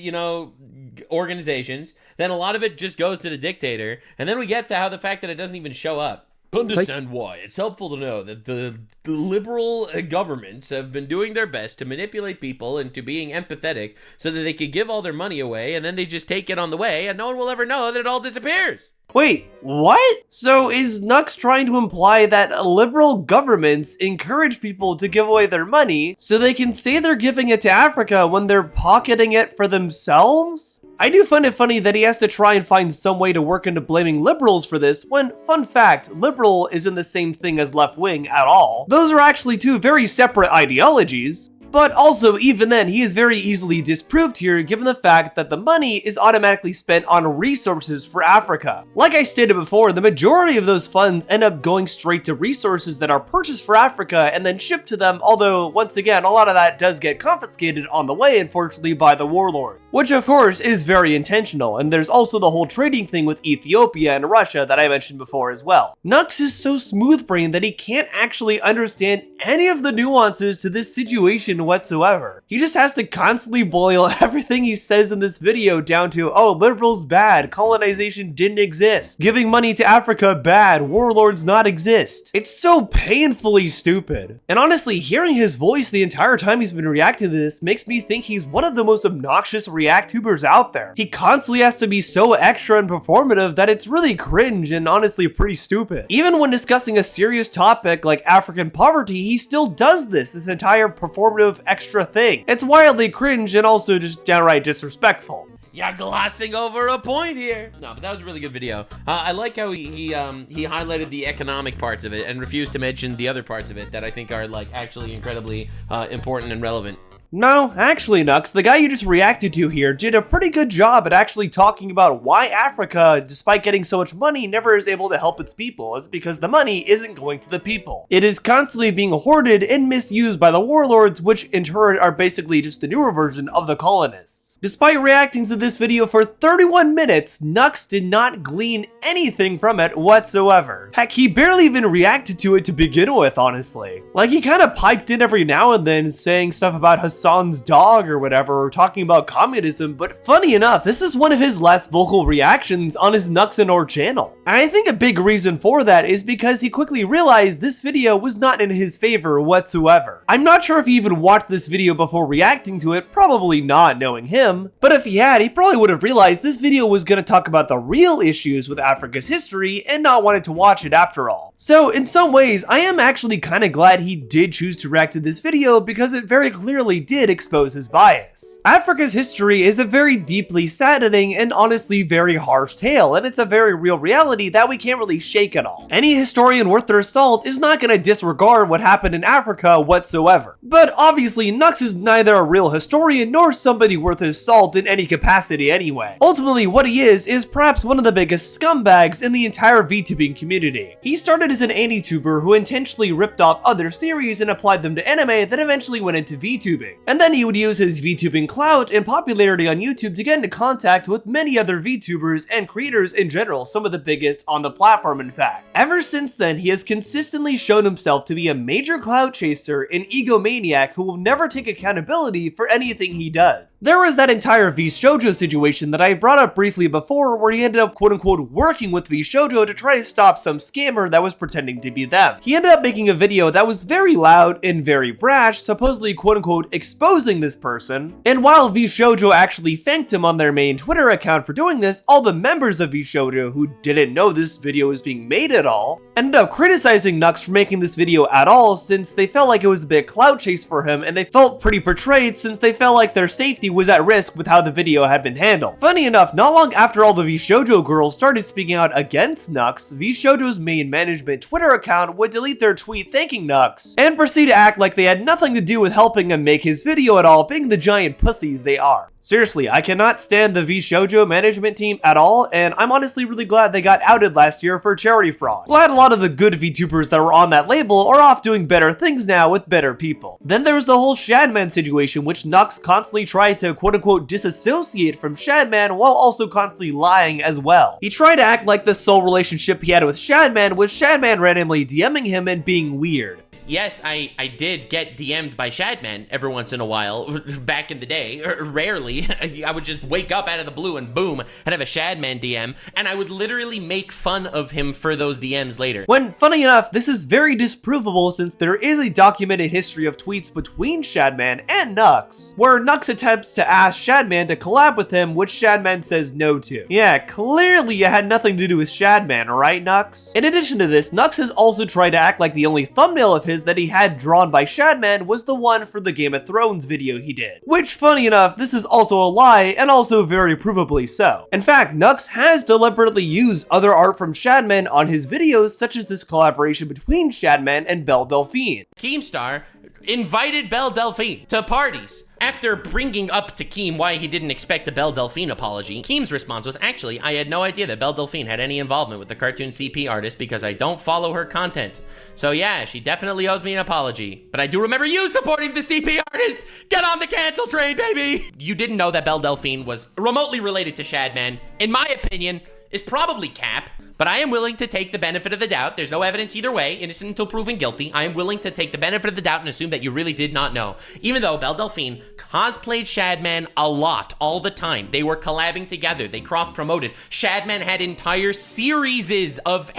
organizations. Then a lot of it just goes to the dictator. And then we get to how the fact that it doesn't even show up. Understand why. It's helpful to know that the liberal governments have been doing their best to manipulate people into being empathetic so that they could give all their money away, and then they just take it on the way, and no one will ever know that it all disappears. Wait, what? So is Nux trying to imply that liberal governments encourage people to give away their money so they can say they're giving it to Africa when they're pocketing it for themselves? I do find it funny that he has to try and find some way to work into blaming liberals for this when, fun fact, liberal isn't the same thing as left wing at all. Those are actually two very separate ideologies. But also, even then, he is very easily disproved here given the fact that the money is automatically spent on resources for Africa. Like I stated before, the majority of those funds end up going straight to resources that are purchased for Africa and then shipped to them, although, once again, a lot of that does get confiscated on the way, unfortunately, by the warlord. Which, of course, is very intentional, and there's also the whole trading thing with Ethiopia and Russia that I mentioned before as well. Nux is so smooth-brained that he can't actually understand any of the nuances to this situation whatsoever. He just has to constantly boil everything he says in this video down to, oh, liberals bad, colonization didn't exist, giving money to Africa bad, warlords not exist. It's so painfully stupid. And honestly, hearing his voice the entire time he's been reacting to this makes me think he's one of the most obnoxious react-tubers out there. He constantly has to be so extra and performative that it's really cringe and honestly pretty stupid. Even when discussing a serious topic like African poverty, he still does this entire performative extra thing. It's wildly cringe and also just downright disrespectful. You're glossing over a point here. No, but that was a really good video. I like how he highlighted the economic parts of it and refused to mention the other parts of it that I think are like actually incredibly important and relevant. No, actually, Nux, the guy you just reacted to here did a pretty good job at actually talking about why Africa, despite getting so much money, never is able to help its people. It's because the money isn't going to the people. It is constantly being hoarded and misused by the warlords, which in turn are basically just the newer version of the colonists. Despite reacting to this video for 31 minutes, Nux did not glean anything from it whatsoever. Heck, he barely even reacted to it to begin with, honestly. Like, he kind of piped in every now and then saying stuff about Hasan's dog or whatever, or talking about communism, but funny enough, this is one of his less vocal reactions on his Nux channel. And I think a big reason for that is because he quickly realized this video was not in his favor whatsoever. I'm not sure if he even watched this video before reacting to it, probably not knowing him, but if he had, he probably would have realized this video was going to talk about the real issues with Africa's history and not wanted to watch it after all. So in some ways, I am actually kind of glad he did choose to react to this video because it very clearly did expose his bias. Africa's history is a very deeply saddening and honestly very harsh tale, and it's a very real reality that we can't really shake at all. Any historian worth their salt is not going to disregard what happened in Africa whatsoever. But obviously, Nux is neither a real historian nor somebody worth his salt in any capacity anyway. Ultimately, what he is perhaps one of the biggest scumbags in the entire VTubing community. He started as an anti-tuber who intentionally ripped off other series and applied them to anime that eventually went into VTubing. And then he would use his VTubing clout and popularity on YouTube to get into contact with many other VTubers and creators in general, some of the biggest on the platform in fact. Ever since then, he has consistently shown himself to be a major clout chaser and egomaniac who will never take accountability for anything he does. There was that entire vShojo situation that I brought up briefly before where he ended up quote-unquote working with vShojo to try to stop some scammer that was pretending to be them. He ended up making a video that was very loud and very brash, supposedly quote-unquote exposing this person, and while vShojo actually thanked him on their main Twitter account for doing this, all the members of vShojo who didn't know this video was being made at all ended up criticizing Nux for making this video at all since they felt like it was a big clout chase for him and they felt pretty betrayed since they felt like their safety was at risk with how the video had been handled. Funny enough, not long after all the vShojo girls started speaking out against Nux, vShojo's main management Twitter account would delete their tweet thanking Nux and proceed to act like they had nothing to do with helping him make his video at all, being the giant pussies they are. Seriously, I cannot stand the vShojo management team at all, and I'm honestly really glad they got outed last year for charity fraud. Glad a lot of the good VTubers that were on that label are off doing better things now with better people. Then there's the whole Shadman situation, which Nux constantly tried to quote-unquote disassociate from Shadman while also constantly lying as well. He tried to act like the sole relationship he had with Shadman was Shadman randomly DMing him and being weird. Yes, I did get DM'd by Shadman every once in a while, back in the day, rarely. I would just wake up out of the blue and boom, I'd have a Shadman DM, and I would literally make fun of him for those DMs later. When, funny enough, this is very disprovable since there is a documented history of tweets between Shadman and Nux, where Nux attempts to ask Shadman to collab with him, which Shadman says no to. Yeah, clearly it had nothing to do with Shadman, right, Nux? In addition to this, Nux has also tried to act like the only thumbnail of his that he had drawn by Shadman was the one for the Game of Thrones video he did. Which, funny enough, this is also a lie, and also very provably so. In fact, Nux has deliberately used other art from Shadman on his videos, such as this collaboration between Shadman and Belle Delphine. Keemstar invited Belle Delphine to parties. After bringing up to Keem why he didn't expect a Belle Delphine apology, Keem's response was, actually, I had no idea that Belle Delphine had any involvement with the cartoon CP artist because I don't follow her content. So yeah, she definitely owes me an apology. But I do remember you supporting the CP artist! Get on the cancel train, baby! You didn't know that Belle Delphine was remotely related to Shadman. In my opinion, is probably cap. But I am willing to take the benefit of the doubt. There's no evidence either way, innocent until proven guilty. I am willing to take the benefit of the doubt and assume that you really did not know. Even though Belle Delphine cosplayed Shadman a lot, all the time. They were collabing together. They cross-promoted. Shadman had entire series of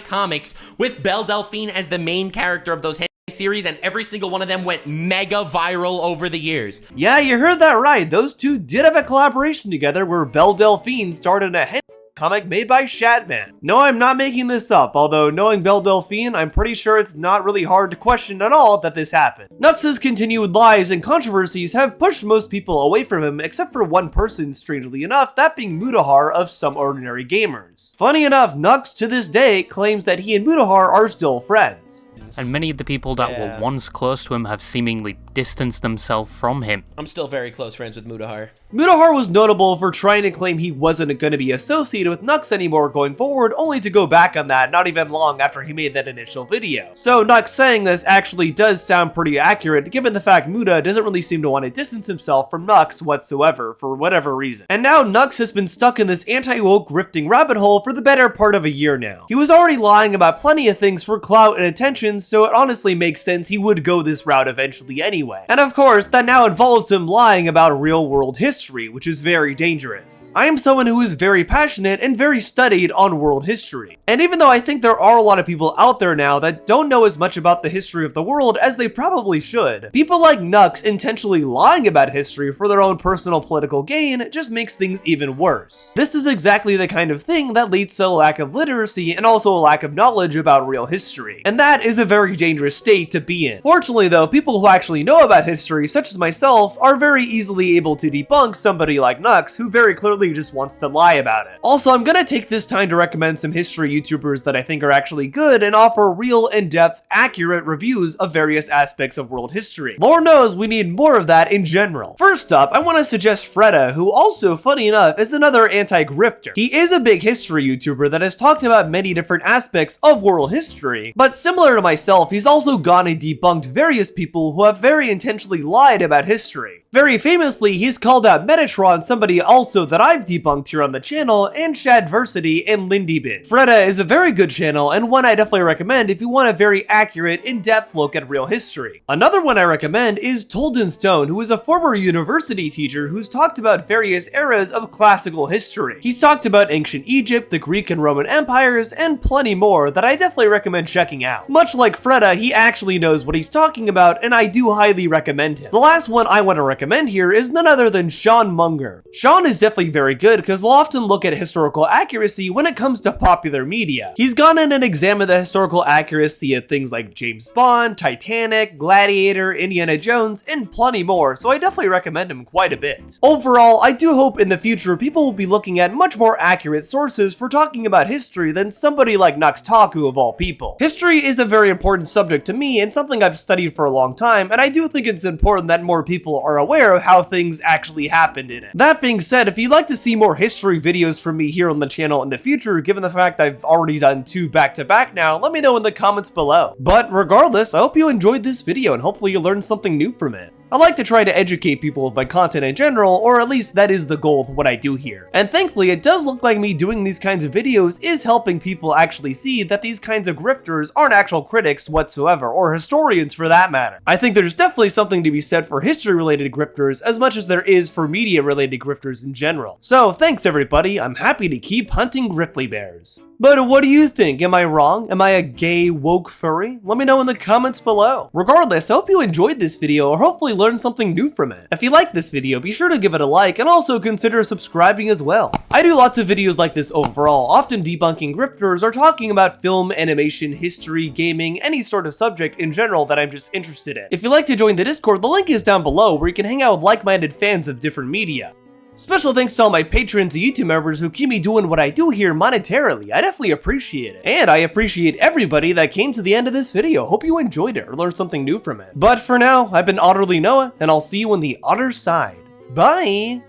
comics with Belle Delphine as the main character of those series, and every single one of them went mega viral over the years. Yeah, you heard that right. Those two did have a collaboration together where Belle Delphine started a comic made by Shadman. No, I'm not making this up, although knowing Belle Delphine, I'm pretty sure it's not really hard to question at all that this happened. Nux's continued lies and controversies have pushed most people away from him, except for one person, strangely enough, that being Mutahar of Some Ordinary Gamers. Funny enough, Nux to this day claims that he and Mutahar are still friends. And many of the people that were once close to him have seemingly distanced themselves from him. I'm still very close friends with Mutahar. Mutahar was notable for trying to claim he wasn't going to be associated with Nux anymore going forward, only to go back on that not even long after he made that initial video. So Nux saying this actually does sound pretty accurate, given the fact Muta doesn't really seem to want to distance himself from Nux whatsoever, for whatever reason. And now Nux has been stuck in this anti-woke grifting rabbit hole for the better part of a year now. He was already lying about plenty of things for clout and attention, so it honestly makes sense he would go this route eventually anyway. And of course, that now involves him lying about real-world history, which is very dangerous. I am someone who is very passionate and very studied on world history. And even though I think there are a lot of people out there now that don't know as much about the history of the world as they probably should, people like Nux intentionally lying about history for their own personal political gain just makes things even worse. This is exactly the kind of thing that leads to a lack of literacy and also a lack of knowledge about real history. And that is a very dangerous state to be in. Fortunately though, people who actually know about history, such as myself, are very easily able to debunk somebody like Nux, who very clearly just wants to lie about it. Also, I'm gonna take this time to recommend some history YouTubers that I think are actually good and offer real, in-depth, accurate reviews of various aspects of world history. Lord knows we need more of that in general. First up, I want to suggest Freda, who also, funny enough, is another anti-grifter. He is a big history YouTuber that has talked about many different aspects of world history, but similar to myself, he's also gone and debunked various people who have very intentionally lied about history. Very famously, he's called out Metatron, somebody also that I've debunked here on the channel, and Shadversity and LindyBit. Freda is a very good channel, and one I definitely recommend if you want a very accurate, in-depth look at real history. Another one I recommend is Tolden Stone, who is a former university teacher who's talked about various eras of classical history. He's talked about ancient Egypt, the Greek and Roman empires, and plenty more that I definitely recommend checking out. Much like Freda, he actually knows what he's talking about, and I do highly recommend him. The last one I want to recommend here is none other than Sean Munger. Sean is definitely very good because he'll often look at historical accuracy when it comes to popular media. He's gone in and examined the historical accuracy of things like James Bond, Titanic, Gladiator, Indiana Jones, and plenty more, so I definitely recommend him quite a bit. Overall, I do hope in the future people will be looking at much more accurate sources for talking about history than somebody like Nux Taku of all people. History is a very important subject to me and something I've studied for a long time, and I do think it's important that more people are aware of how things actually happened in it. That being said, if you'd like to see more history videos from me here on the channel in the future, given the fact I've already done 2 back-to-back now, let me know in the comments below. But regardless, I hope you enjoyed this video and hopefully you learned something new from it. I like to try to educate people with my content in general, or at least that is the goal of what I do here. And thankfully, it does look like me doing these kinds of videos is helping people actually see that these kinds of grifters aren't actual critics whatsoever, or historians for that matter. I think there's definitely something to be said for history-related grifters as much as there is for media-related grifters in general. So thanks everybody, I'm happy to keep hunting Griftly Bears. But what do you think? Am I wrong? Am I a gay woke furry? Let me know in the comments below. Regardless, I hope you enjoyed this video or hopefully learned something new from it. If you liked this video, be sure to give it a like and also consider subscribing as well. I do lots of videos like this overall, often debunking grifters or talking about film, animation, history, gaming, any sort of subject in general that I'm just interested in. If you'd like to join the Discord, the link is down below where you can hang out with like-minded fans of different media. Special thanks to all my patrons and YouTube members who keep me doing what I do here monetarily. I definitely appreciate it. And I appreciate everybody that came to the end of this video. Hope you enjoyed it or learned something new from it. But for now, I've been Otterly Noah, and I'll see you on the other side. Bye!